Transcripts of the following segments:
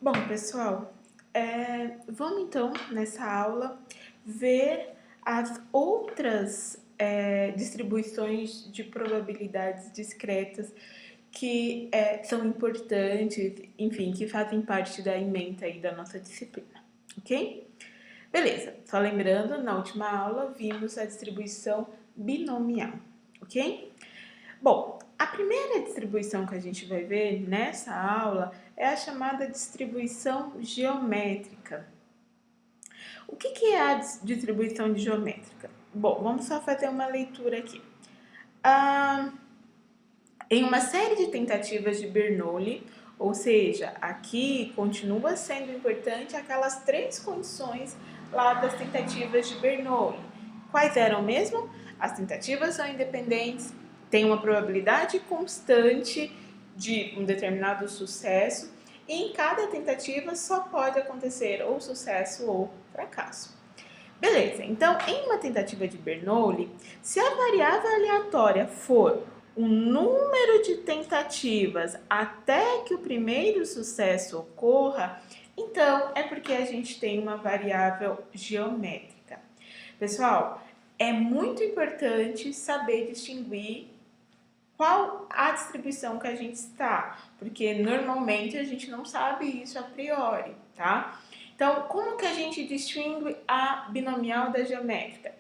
Bom, pessoal, vamos então nessa aula ver as outras distribuições de probabilidades discretas que são importantes, enfim, que fazem parte da ementa aí da nossa disciplina, ok? Beleza, só lembrando, na última aula vimos a distribuição binomial, ok? Bom, a primeira distribuição que a gente vai ver nessa aula é a chamada distribuição geométrica. O que é a distribuição geométrica? Bom, vamos só fazer uma leitura aqui. Em uma série de tentativas de Bernoulli, ou seja, aqui continua sendo importante aquelas três condições lá das tentativas de Bernoulli. Quais eram mesmo? As tentativas são independentes, tem uma probabilidade constante de um determinado sucesso e em cada tentativa só pode acontecer ou sucesso ou fracasso. Beleza, então em uma tentativa de Bernoulli, se a variável aleatória for o número de tentativas até que o primeiro sucesso ocorra, então é porque a gente tem uma variável geométrica. Pessoal, é muito importante saber distinguir qual a distribuição que a gente está, porque normalmente a gente não sabe isso a priori, tá? Então, como que a gente distingue a binomial da geométrica?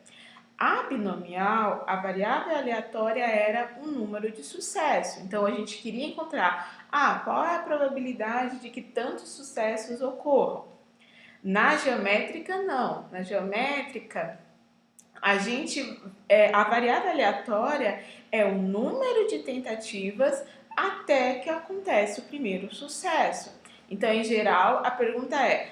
A binomial, a variável aleatória era um número de sucesso. Então, a gente queria encontrar, qual é a probabilidade de que tantos sucessos ocorram? Na geométrica, não. Na geométrica, a variável aleatória é o número de tentativas até que acontece o primeiro sucesso. Então, em geral, a pergunta é: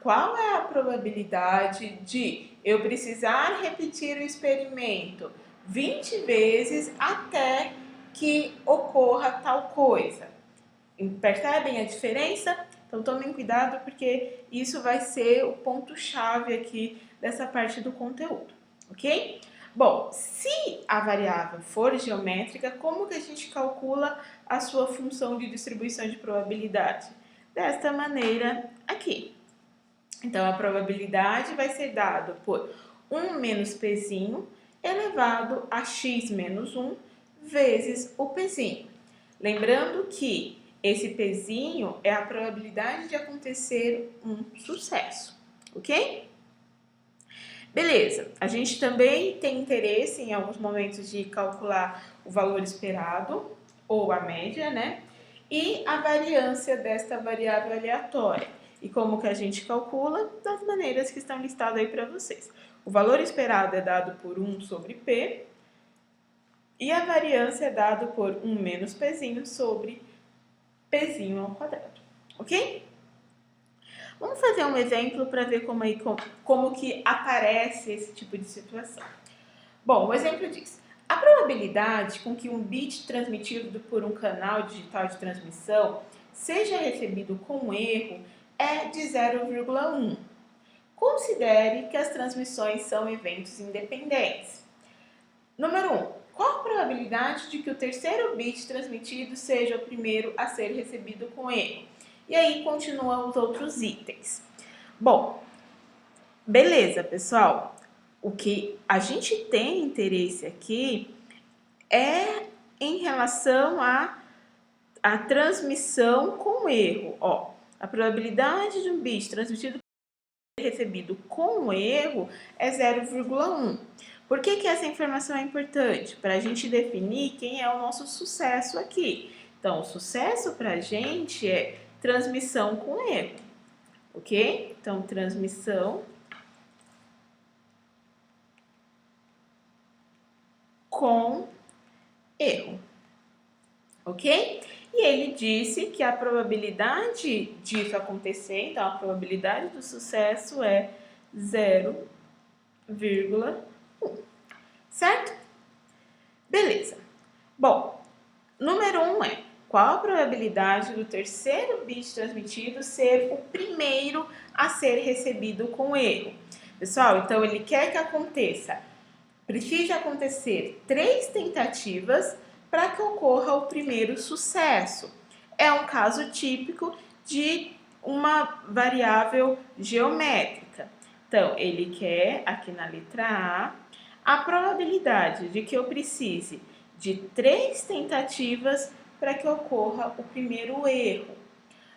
qual é a probabilidade de eu precisar repetir o experimento 20 vezes até que ocorra tal coisa? Percebem a diferença? Então tomem cuidado porque isso vai ser o ponto-chave aqui dessa parte do conteúdo, ok? Bom, se a variável for geométrica, como que a gente calcula a sua função de distribuição de probabilidade? Desta maneira aqui. Então, a probabilidade vai ser dada por 1 menos pzinho elevado a x menos 1 vezes o pzinho. Lembrando que esse pzinho é a probabilidade de acontecer um sucesso, ok? Beleza, a gente também tem interesse em alguns momentos de calcular o valor esperado, ou a média, né? E a variância desta variável aleatória. E como que a gente calcula? Das maneiras que estão listadas aí para vocês. O valor esperado é dado por 1 sobre P, e a variância é dado por 1 menos Pzinho sobre Pzinho ao quadrado, ok? Vamos fazer um exemplo para ver como que aparece esse tipo de situação. Bom, o exemplo diz: a probabilidade com que um bit transmitido por um canal digital de transmissão seja recebido com erro é de 0,1. Considere que as transmissões são eventos independentes. Número 1. Qual a probabilidade de que o terceiro bit transmitido seja o primeiro a ser recebido com erro? E aí continuam os outros itens. Bom, beleza, pessoal. O que a gente tem interesse aqui é em relação à transmissão com erro. Ó, a probabilidade de um bit transmitido recebido com erro é 0,1. Por que essa informação é importante? Para a gente definir quem é o nosso sucesso aqui. Então, o sucesso para a gente é transmissão com erro, ok? Então, transmissão com erro, ok? E ele disse que a probabilidade disso acontecer, então a probabilidade do sucesso é 0,1, certo? Beleza. Bom, número 1 é: qual a probabilidade do terceiro bit transmitido ser o primeiro a ser recebido com erro? Pessoal, então ele quer que precisa acontecer 3 tentativas para que ocorra o primeiro sucesso. É um caso típico de uma variável geométrica. Então, ele quer, aqui na letra A probabilidade de que eu precise de 3 tentativas para que ocorra o primeiro erro.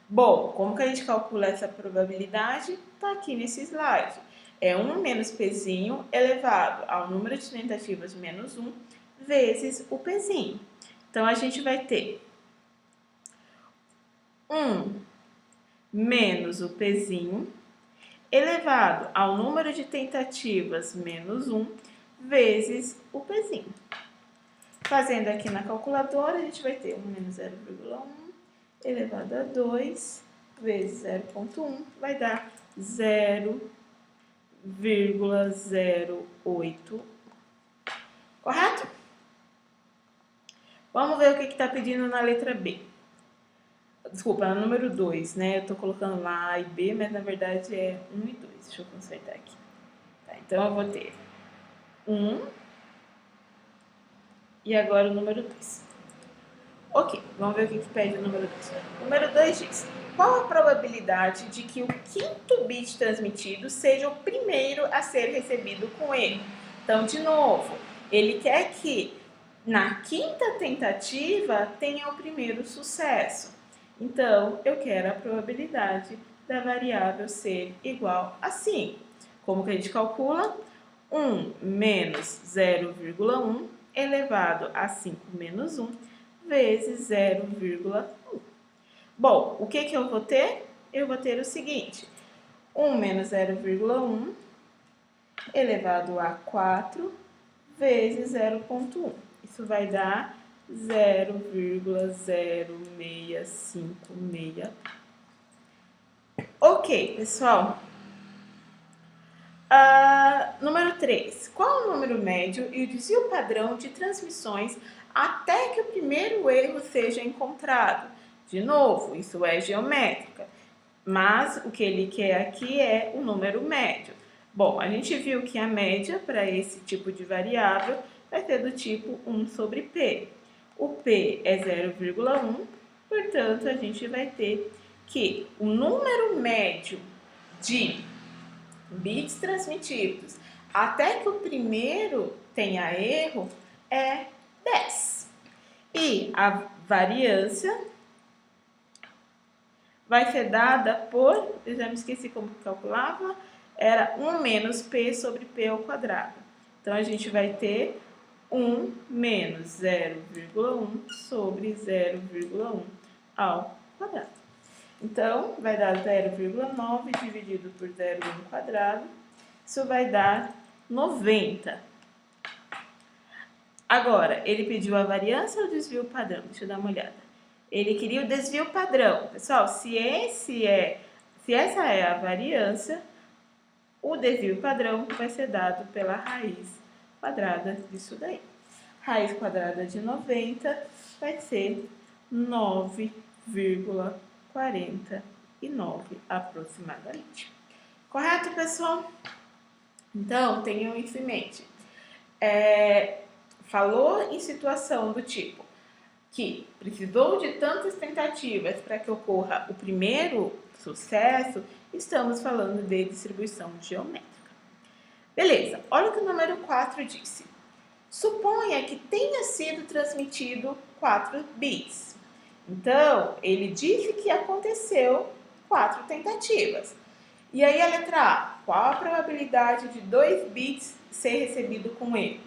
Bom, como que a gente calcula essa probabilidade? Está aqui nesse slide. É 1 menos Pzinho elevado ao número de tentativas menos 1 vezes o Pzinho. Então, a gente vai ter 1 menos o Pzinho elevado ao número de tentativas menos 1 vezes o Pzinho. Fazendo aqui na calculadora, a gente vai ter 1 menos 0,1 elevado a 2 vezes 0,1 vai dar 0,08. Correto? Vamos ver o que está pedindo na letra B. Desculpa, no número 2, né? Eu estou colocando lá A e B, mas na verdade é 1 e 2. Deixa eu consertar aqui. Tá, então, eu vou ter 1 e agora o número 2. Ok, vamos ver o que pede o número 2. O número 2 diz: qual a probabilidade de que o quinto bit transmitido seja o primeiro a ser recebido com erro? Então, de novo, ele quer que na quinta tentativa tenha o primeiro sucesso. Então, eu quero a probabilidade da variável ser igual a 5. Como que a gente calcula? 1 menos 0,1 elevado a 5 menos 1 vezes 0,1. Bom, o que eu vou ter? Eu vou ter o seguinte: 1 menos 0,1 elevado a 4 vezes 0,1. Isso vai dar 0,0656. Ok, pessoal. Número 3. Qual o número médio e o desvio padrão de transmissões até que o primeiro erro seja encontrado? De novo, isso é geométrica, mas o que ele quer aqui é o número médio. Bom, a gente viu que a média para esse tipo de variável vai ser do tipo 1 sobre P. O P é 0,1, portanto, a gente vai ter que o número médio de bits transmitidos até que o primeiro tenha erro é 10. E a variância vai ser dada por, eu já me esqueci como calculava, era 1 menos P sobre P ao quadrado. Então, a gente vai ter 1 menos 0,1 sobre 0,1 ao quadrado. Então, vai dar 0,9 dividido por 0,1 quadrado. Isso vai dar 90. Agora, ele pediu a variância ou o desvio padrão? Deixa eu dar uma olhada. Ele queria o desvio padrão. Pessoal, se essa é a variância, o desvio padrão vai ser dado pela raiz quadrada disso daí. Raiz quadrada de 90 vai ser 9,49 aproximadamente. Correto, pessoal? Então, tenham isso em mente. Falou em situação do tipo que precisou de tantas tentativas para que ocorra o primeiro sucesso, estamos falando de distribuição geométrica. Beleza, olha o que o número 4 disse. Suponha que tenha sido transmitido 4 bits. Então, ele disse que aconteceu 4 tentativas. E aí a letra A, qual a probabilidade de 2 bits ser recebido com erro?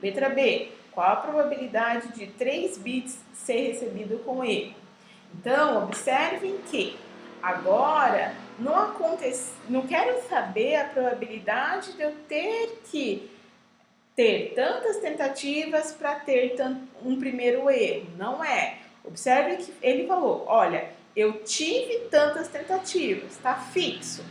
Letra B, qual a probabilidade de 3 bits ser recebido com erro? Então, observem que agora não quero saber a probabilidade de eu ter que ter tantas tentativas para ter um primeiro erro. Não é. Observe que ele falou, olha, eu tive tantas tentativas, está fixo.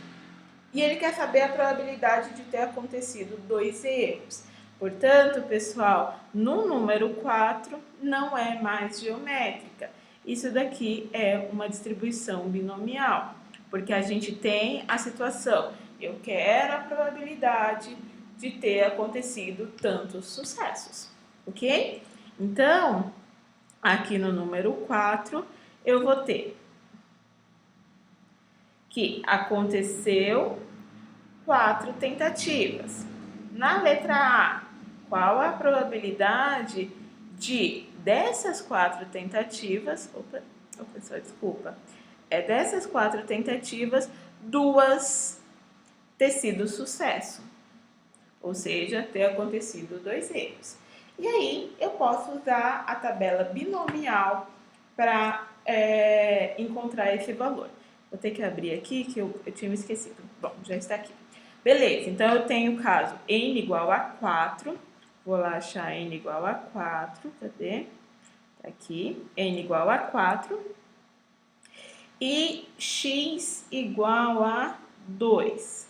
E ele quer saber a probabilidade de ter acontecido 2 erros. Portanto, pessoal, no número 4 não é mais geométrica. Isso daqui é uma distribuição binomial, porque a gente tem a situação, eu quero a probabilidade de ter acontecido tantos sucessos, ok? Então, aqui no número 4, eu vou ter que aconteceu 4 tentativas. Na letra A, qual a probabilidade de dessas 4 tentativas, dessas 4 tentativas, 2 ter sido sucesso, ou seja, ter acontecido 2 erros. E aí eu posso usar a tabela binomial para encontrar esse valor. Vou ter que abrir aqui que eu tinha me esquecido. Bom, já está aqui. Beleza, então eu tenho o caso n igual a 4. Vou lá achar n igual a 4. Cadê? Tá aqui. N igual a 4. E x igual a 2.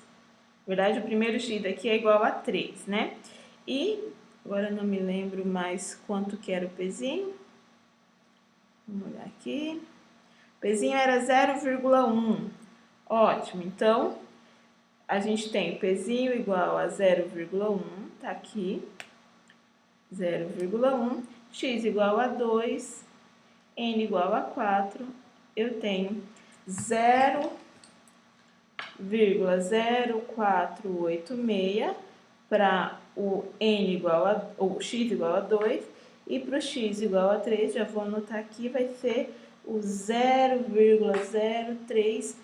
Na verdade, o primeiro x daqui é igual a 3, né? E agora eu não me lembro mais quanto que era o pezinho. Vamos olhar aqui. O pezinho era 0,1. Ótimo, então a gente tem o pezinho igual a 0,1, tá aqui. 0,1, x igual a 2, n igual a 4. Eu tenho 0,0486 para o n igual a, ou x igual a 2, e para o x igual a 3, já vou anotar aqui, vai ser o 0,036.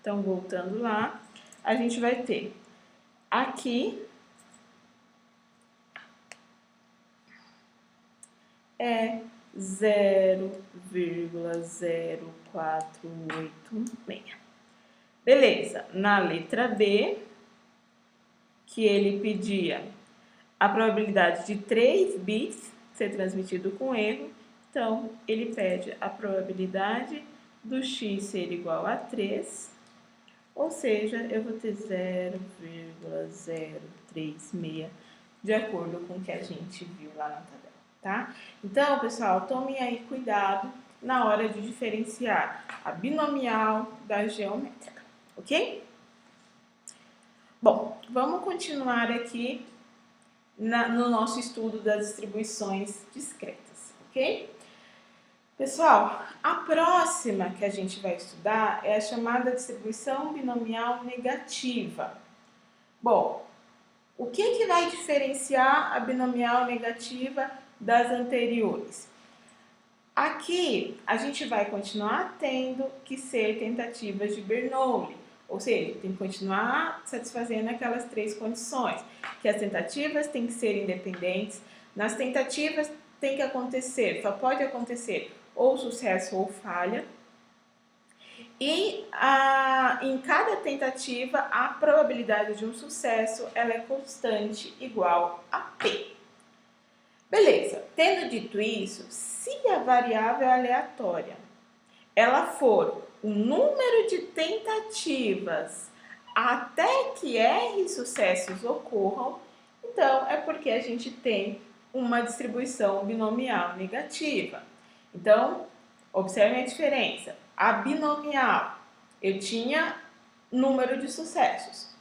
Então, voltando lá, a gente vai ter aqui é 0,0486. Beleza, na letra B, que ele pedia a probabilidade de 3 bits ser transmitido com erro, então ele pede a probabilidade do x ser igual a 3, ou seja, eu vou ter 0,036, de acordo com o que a gente viu lá na tabela, tá? Então, pessoal, tomem aí cuidado na hora de diferenciar a binomial da geométrica, ok? Bom, vamos continuar aqui no nosso estudo das distribuições discretas, ok? Pessoal, a próxima que a gente vai estudar é a chamada distribuição binomial negativa. Bom, o que vai diferenciar a binomial negativa das anteriores? Aqui, a gente vai continuar tendo que ser tentativas de Bernoulli, ou seja, tem que continuar satisfazendo aquelas 3 condições, que as tentativas têm que ser independentes, nas tentativas tem que acontecer, só pode acontecer ou sucesso ou falha, e em cada tentativa a probabilidade de um sucesso ela é constante, igual a P. Beleza, tendo dito isso, se a variável é aleatória, ela for o número de tentativas até que R sucessos ocorram, então é porque a gente tem uma distribuição binomial negativa. Então, observem a diferença. A binomial, eu tinha número de sucessos.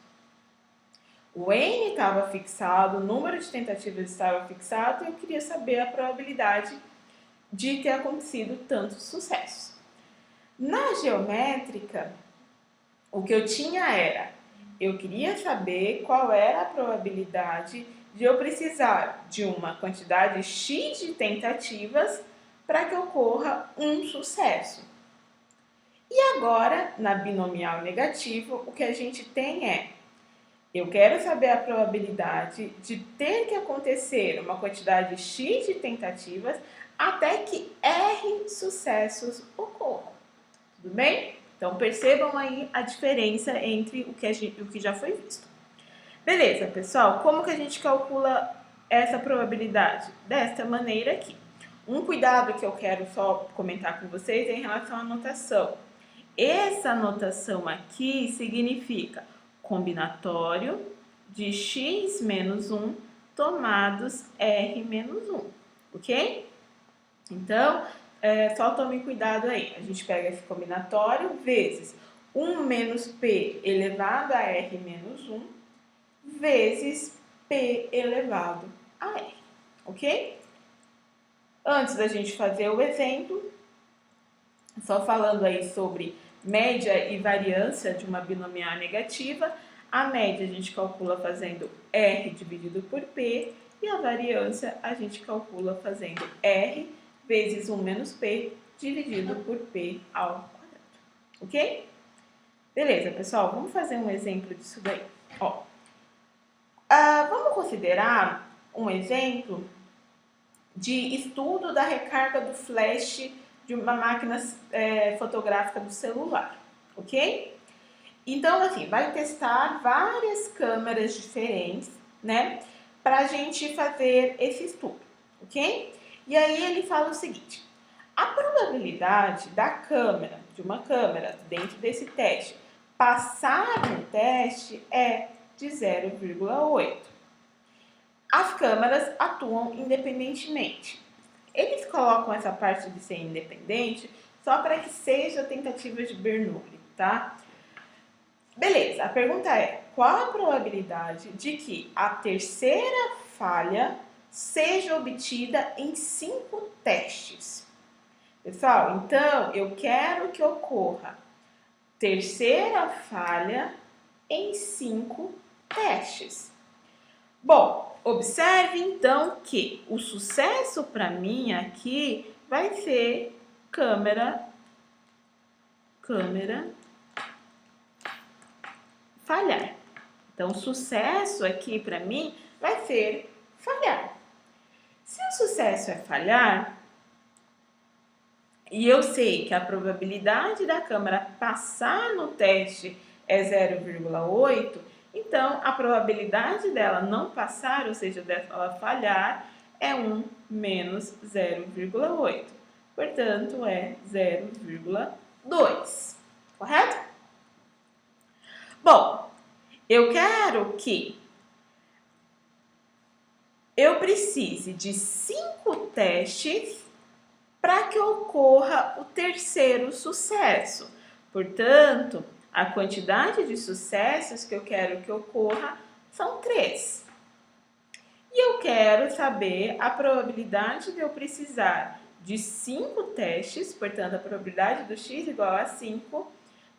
O N estava fixado, o número de tentativas estava fixado e eu queria saber a probabilidade de ter acontecido tantos sucessos. Na geométrica, o que eu tinha era, eu queria saber qual era a probabilidade de eu precisar de uma quantidade X de tentativas para que ocorra um sucesso. E agora, na binomial negativa, o que a gente tem é, eu quero saber a probabilidade de ter que acontecer uma quantidade X de tentativas até que R sucessos ocorram. Tudo bem? Então, percebam aí a diferença entre o que já foi visto. Beleza, pessoal? Como que a gente calcula essa probabilidade? Desta maneira aqui. Um cuidado que eu quero só comentar com vocês é em relação à notação. Essa notação aqui significa combinatório de x menos 1 tomados r menos 1, ok? Então, só tome cuidado aí. A gente pega esse combinatório vezes 1 menos p elevado a r menos 1 vezes p elevado a r, ok? Antes da gente fazer o exemplo, só falando aí sobre média e variância de uma binomial negativa. A média a gente calcula fazendo R dividido por P e a variância a gente calcula fazendo R vezes 1 menos P dividido por P ao quadrado. Ok? Beleza, pessoal, vamos fazer um exemplo disso daí. Ó, vamos considerar um exemplo de estudo da recarga do flash de uma máquina fotográfica do celular, ok? Então, assim, vai testar várias câmeras diferentes, né, para a gente fazer esse estudo, ok? E aí ele fala o seguinte: a probabilidade da câmera, de uma câmera dentro desse teste, passar no teste é de 0,8. As câmeras atuam independentemente. Eles colocam essa parte de ser independente só para que seja tentativa de Bernoulli, tá? Beleza, a pergunta é: qual a probabilidade de que a terceira falha seja obtida em 5 testes? Pessoal, então eu quero que ocorra terceira falha em 5 testes. Bom, observe então que o sucesso para mim aqui vai ser câmera falhar. Então, o sucesso aqui para mim vai ser falhar. Se o sucesso é falhar, e eu sei que a probabilidade da câmera passar no teste é 0,8, então a probabilidade dela não passar, ou seja, dela falhar, é 1 menos 0,8. Portanto, é 0,2. Correto? Bom, eu quero que eu precise de 5 testes para que ocorra o terceiro sucesso. Portanto, a quantidade de sucessos que eu quero que ocorra são 3. E eu quero saber a probabilidade de eu precisar de 5 testes, portanto, a probabilidade do x igual a 5,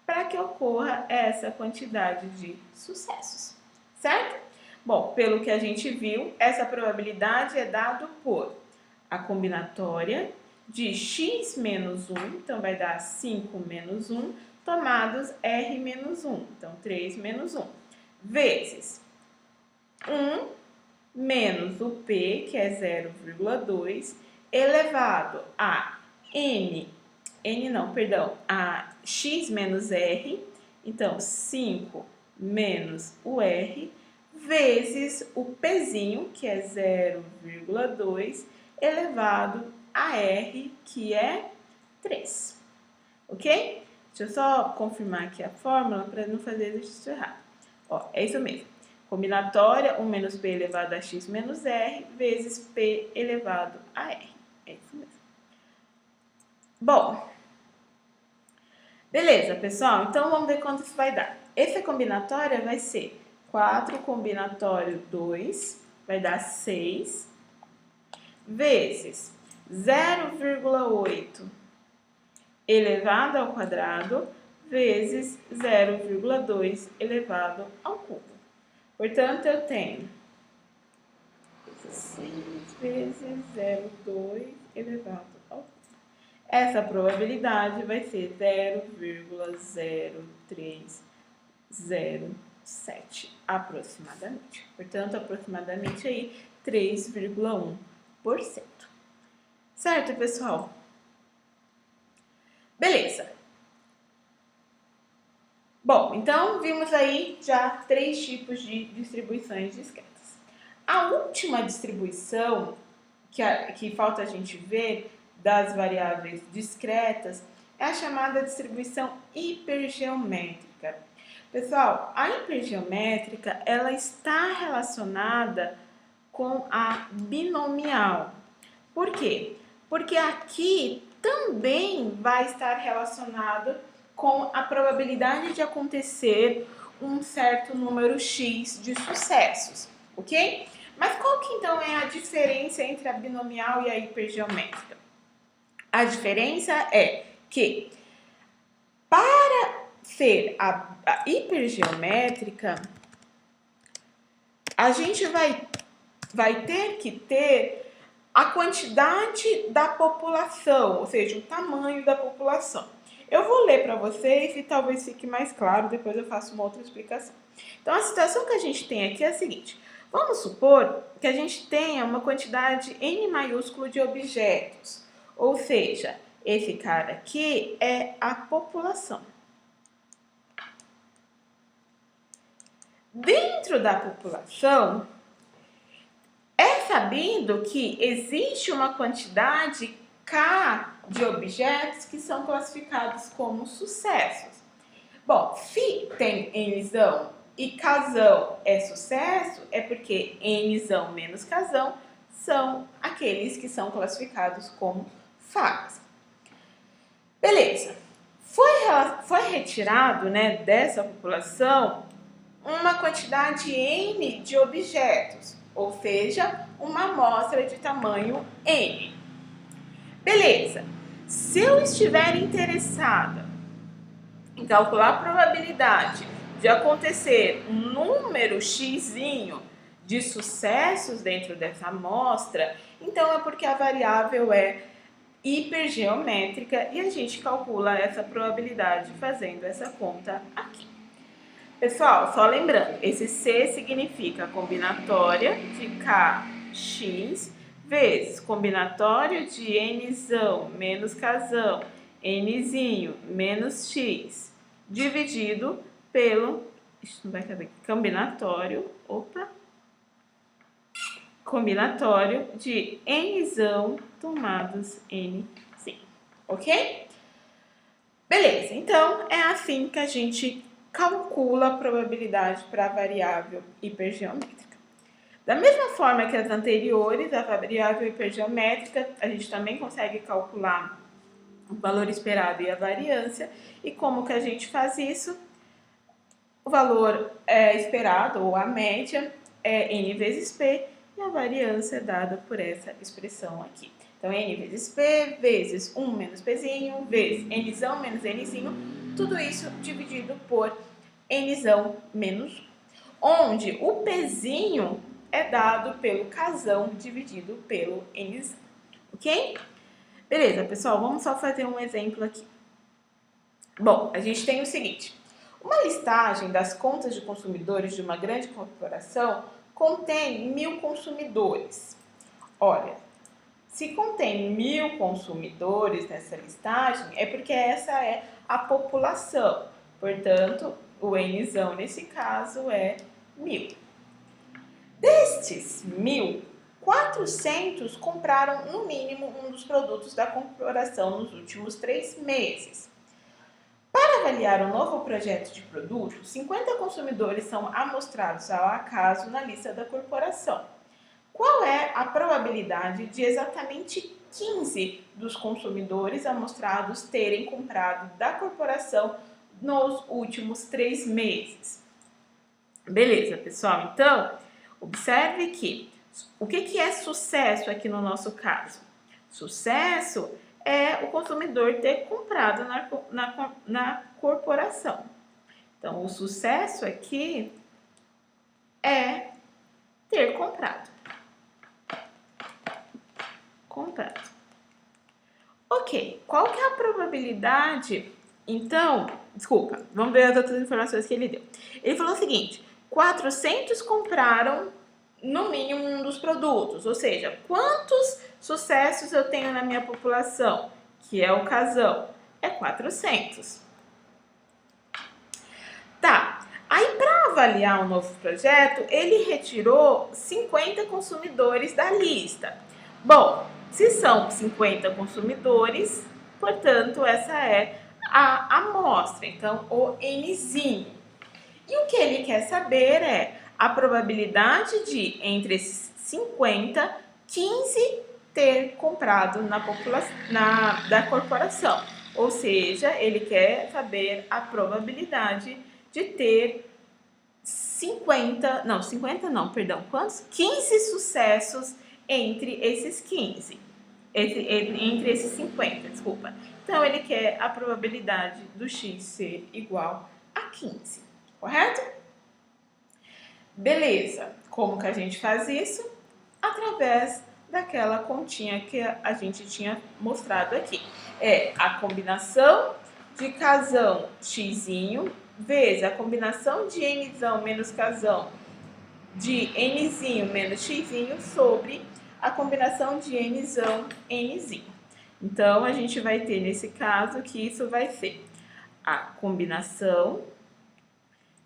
para que ocorra essa quantidade de sucessos, certo? Bom, pelo que a gente viu, essa probabilidade é dada por a combinatória de x menos 1, então vai dar 5 menos 1, tomados R menos 1, então 3 menos 1, vezes 1 menos o P, que é 0,2, elevado a a x menos R, então 5 menos o R, vezes o Pzinho, que é 0,2, elevado a R, que é 3. Ok? Deixa eu só confirmar aqui a fórmula para não fazer exercício errado. Ó, é isso mesmo. Combinatória, 1 menos P elevado a x menos R, vezes P elevado a R. É isso mesmo. Bom, beleza, pessoal? Então, vamos ver quanto isso vai dar. Essa combinatória vai ser 4 combinatório 2, vai dar 6, vezes 0,8 elevado ao quadrado, vezes 0,2 elevado ao cubo. Portanto, eu tenho 6 vezes 0,2 elevado ao cubo. Essa probabilidade vai ser 0,0307 aproximadamente. Portanto, aproximadamente aí 3,1%. Certo, pessoal? Beleza. Bom, então vimos aí já 3 tipos de distribuições discretas. A última distribuição que falta a gente ver das variáveis discretas é a chamada distribuição hipergeométrica. Pessoal, a hipergeométrica ela está relacionada com a binomial. Por quê? Porque aqui também vai estar relacionado com a probabilidade de acontecer um certo número X de sucessos, ok? Mas qual que então é a diferença entre a binomial e a hipergeométrica? A diferença é que para ser a hipergeométrica, a gente vai ter que ter a quantidade da população, ou seja, o tamanho da população. Eu vou ler para vocês e talvez fique mais claro, depois eu faço uma outra explicação. Então, a situação que a gente tem aqui é a seguinte. Vamos supor que a gente tenha uma quantidade N maiúsculo de objetos, ou seja, esse cara aqui é a população. Dentro da população, é sabido que existe uma quantidade K de objetos que são classificados como sucessos. Bom, se tem Nzão e Kzão é sucesso, é porque Nzão menos Kzão são aqueles que são classificados como falhas. Beleza. Foi retirado, né, dessa população uma quantidade N de objetos, ou seja, uma amostra de tamanho N. Beleza. Se eu estiver interessada em calcular a probabilidade de acontecer um número x de sucessos dentro dessa amostra, então é porque a variável é hipergeométrica e a gente calcula essa probabilidade fazendo essa conta aqui. Pessoal, só lembrando, esse C significa combinatória de Kx vezes combinatório de Nzão menos Kzão, Nzinho menos X, dividido pelo, isso não vai caber, combinatório de Nzão tomados Nzinho, ok? Beleza, então é assim que a gente calcula a probabilidade para a variável hipergeométrica. Da mesma forma que as anteriores, a variável hipergeométrica, a gente também consegue calcular o valor esperado e a variância. E como que a gente faz isso? O valor esperado, ou a média, é N vezes P, e a variância é dada por essa expressão aqui. Então, N vezes P, vezes 1 menos Pzinho, vezes Nzão menos Nzinho, tudo isso dividido por Nzão menos 1, onde o Pzinho é dado pelo Kzão dividido pelo Nzão, ok? Beleza, pessoal, vamos só fazer um exemplo aqui. Bom, a gente tem o seguinte, uma listagem das contas de consumidores de uma grande corporação contém 1000 consumidores. Olha, se contém 1000 consumidores nessa listagem, é porque essa é a população. Portanto, o Nzão nesse caso é 1000. Destes 1000, 400 compraram no mínimo um dos produtos da corporação nos últimos 3 meses. Para avaliar um novo projeto de produto, 50 consumidores são amostrados ao acaso na lista da corporação. Qual é a probabilidade de exatamente 15 dos consumidores amostrados terem comprado da corporação nos últimos 3 meses? Beleza, pessoal? Então, observe que o que é sucesso aqui no nosso caso? Sucesso é o consumidor ter comprado na corporação. Então, o sucesso aqui é ter comprado. Ok, qual que é a probabilidade? Então, desculpa, vamos ver as outras informações que ele deu. Ele falou o seguinte, 400 compraram no mínimo um dos produtos, ou seja, quantos sucessos eu tenho na minha população, que é o Kzão, é 400. Tá, aí para avaliar um novo projeto, ele retirou 50 consumidores da lista. Bom, se são 50 consumidores, portanto, essa é a amostra, então o Nzinho. E o que ele quer saber é a probabilidade de, entre esses 50, 15 ter comprado da corporação. Ou seja, ele quer saber a probabilidade de ter 15 sucessos entre esses 50, desculpa. Então, ele quer a probabilidade do x ser igual a 15, correto? Beleza. Como que a gente faz isso? Através daquela continha que a gente tinha mostrado aqui. É a combinação de casão x vezes a combinação de nzão menos casão de nzinho menos xzinho sobre a combinação de nzão nzinho. Então, a gente vai ter nesse caso que isso vai ser a combinação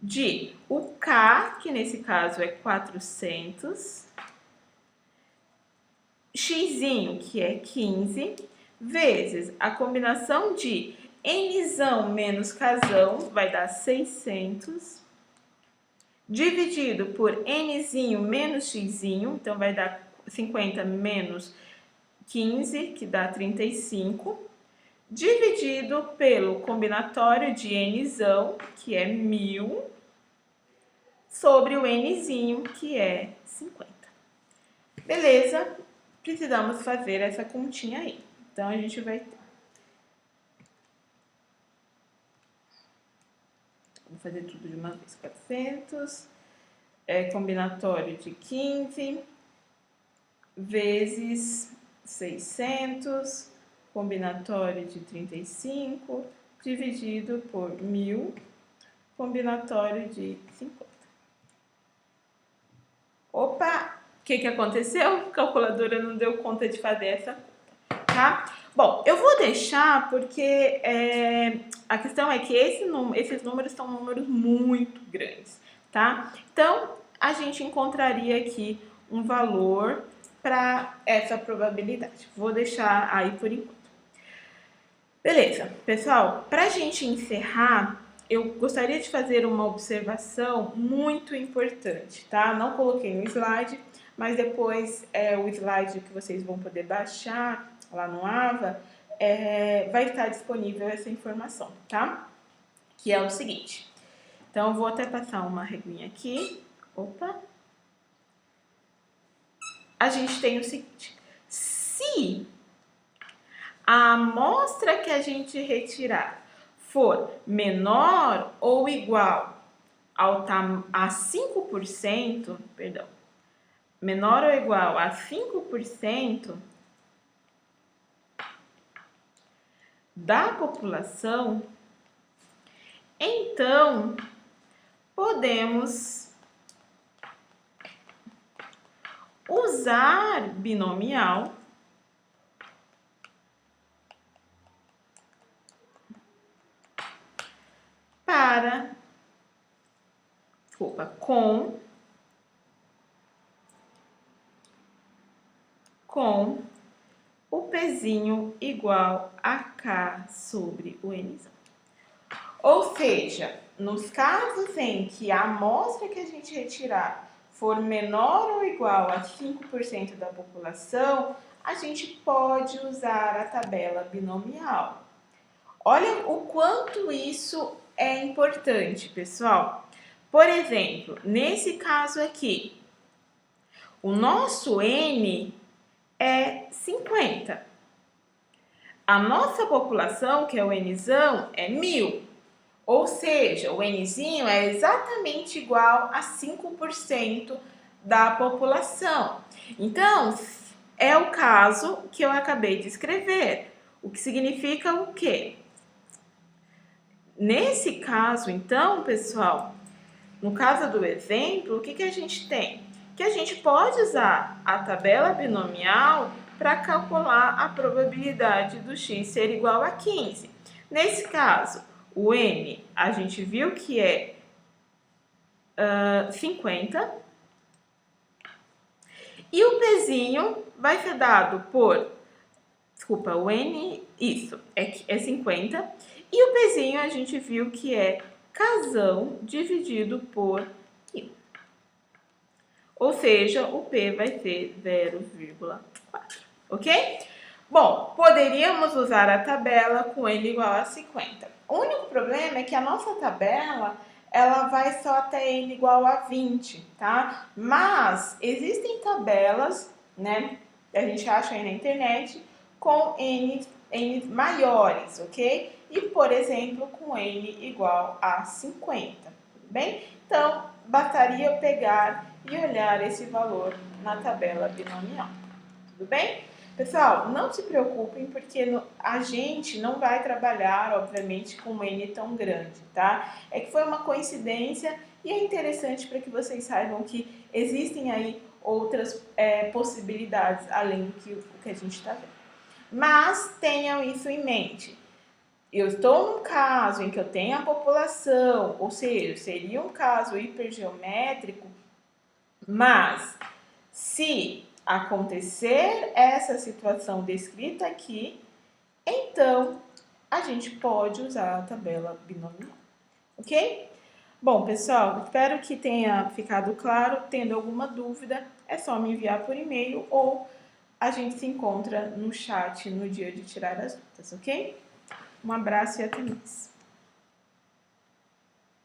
de o K, que nesse caso é 400, xzinho, que é 15, vezes a combinação de nzão menos kzão, vai dar 600, dividido por nzinho menos xzinho, então vai dar 50 menos 15, que dá 35, dividido pelo combinatório de nzão, que é 1000, sobre o nzinho, que é 50. Beleza? Precisamos fazer essa continha aí. Então, a gente vai ter. Vou fazer tudo de uma vez. 400, combinatório de 15, vezes 600, combinatório de 35, dividido por 1000, combinatório de 50. Opa! O que aconteceu? A calculadora não deu conta de fazer essa conta, tá? Bom, eu vou deixar porque a questão é que esses números são números muito grandes, tá? Então, a gente encontraria aqui um valor para essa probabilidade. Vou deixar aí por enquanto. Beleza, pessoal, para a gente encerrar, eu gostaria de fazer uma observação muito importante, tá? Não coloquei no slide, mas depois o slide que vocês vão poder baixar lá no AVA, vai estar disponível essa informação, tá? Que é o seguinte. Então, eu vou até passar uma reguinha aqui. Opa! A gente tem o seguinte. Se a amostra que a gente retirar for menor ou igual a 5%, perdão, menor ou igual a 5% da população, então podemos usar binomial para, com o pezinho igual a K sobre o Nzão. Ou seja, nos casos em que a amostra que a gente retirar for menor ou igual a 5% da população, a gente pode usar a tabela binomial. Olha o quanto isso é importante, pessoal. Por exemplo, nesse caso aqui, o nosso N é 50. A nossa população, que é o Nzão, é 1000. Ou seja, o Nzinho é exatamente igual a 5% da população. Então, é o caso que eu acabei de escrever. O que significa o quê? Nesse caso, então, pessoal, no caso do exemplo, o que a gente tem? Que a gente pode usar a tabela binomial para calcular a probabilidade do x ser igual a 15. Nesse caso, o N, a gente viu que é 50. E o Pzinho vai ser dado por... Desculpa, o N, isso, é 50. E o Pzinho a gente viu que é kzão dividido por I. Ou seja, o P vai ser 0,4, ok? Bom, poderíamos usar a tabela com N igual a 50. O único problema é que a nossa tabela, ela vai só até N igual a 20, tá? Mas existem tabelas, né, que a gente acha aí na internet, com N n maiores, ok? E, por exemplo, com n igual a 50, tudo bem? Então, bastaria eu pegar e olhar esse valor na tabela binomial, tudo bem? Pessoal, não se preocupem porque a gente não vai trabalhar, obviamente, com um n tão grande, tá? É que foi uma coincidência e é interessante para que vocês saibam que existem aí outras possibilidades além do que o que a gente está vendo. Mas tenham isso em mente. Eu estou num caso em que eu tenho a população, ou seja, seria um caso hipergeométrico, mas se acontecer essa situação descrita aqui, então a gente pode usar a tabela binomial, ok? Bom, pessoal, espero que tenha ficado claro. Tendo alguma dúvida, é só me enviar por e-mail ou a gente se encontra no chat no dia de tirar as dúvidas, ok? Um abraço e até mais.